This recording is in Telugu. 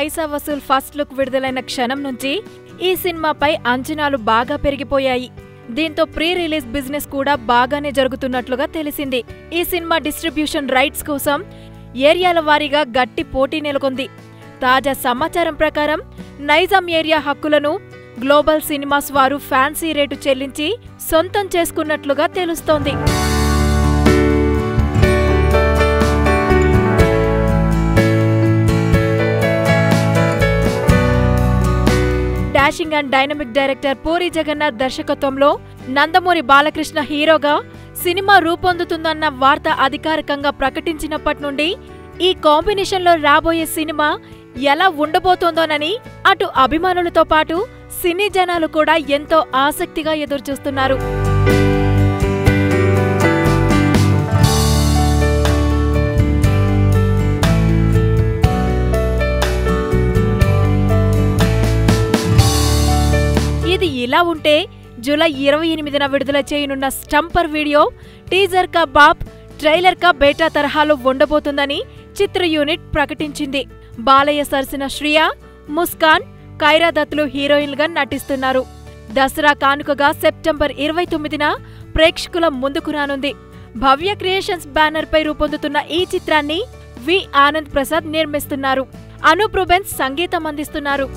పైసా వసూల్ ఫస్ట్ లుక్ విడుదలైన క్షణం నుంచి ఈ సినిమాపై అంచనాలు బాగా పెరిగిపోయాయి. దీంతో ప్రీ రిలీజ్ బిజినెస్ కూడా బాగానే జరుగుతున్నట్లుగా తెలిసింది. ఈ సినిమా డిస్ట్రిబ్యూషన్ రైట్స్ కోసం ఏరియాల వారీగా గట్టి పోటీ నెలకొంది. తాజా సమాచారం ప్రకారం నైజాం ఏరియా హక్కులను గ్లోబల్ సినిమాస్ వారు ఫ్యాన్సీ రేటు చెల్లించి సొంతం చేసుకున్నట్లుగా తెలుస్తోంది. Dashing and dynamic director Puri Jagannadh దర్శకత్వంలో నందమూరి బాలకృష్ణ హీరోగా సినిమా రూపొందుతుందన్న వార్త అధికారికంగా ప్రకటించినప్పటి నుండి ఈ కాంబినేషన్లో రాబోయే సినిమా ఎలా ఉండబోతోందోనని అటు అభిమానులతో పాటు సినీ జనాలు కూడా ఎంతో ఆసక్తిగా ఎదురుచూస్తున్నారు. ఇది ఇలా ఉంటే జూలై 28న విడుదల చేయనున్న స్టంపర్ వీడియో టీజర్ కా బాప్, ట్రైలర్ కా బేటా తరహాలో ఉండబోతుందని చిత్ర యూనిట్ ప్రకటించింది. బాలయ్య సరసన శ్రియా, ముస్కాన్, కైరా దత్తులు హీరోయిన్లుగా నటిస్తున్నారు. దసరా కానుకగా సెప్టెంబర్ 29న ప్రేక్షకుల ముందుకు రానుంది. భవ్య క్రియేషన్స్ బ్యానర్ పై రూపొందుతున్న ఈ చిత్రాన్ని వి ఆనంద్ ప్రసాద్ నిర్మిస్తున్నారు. అనూప్ రూబెన్స్ సంగీతం అందిస్తున్నారు.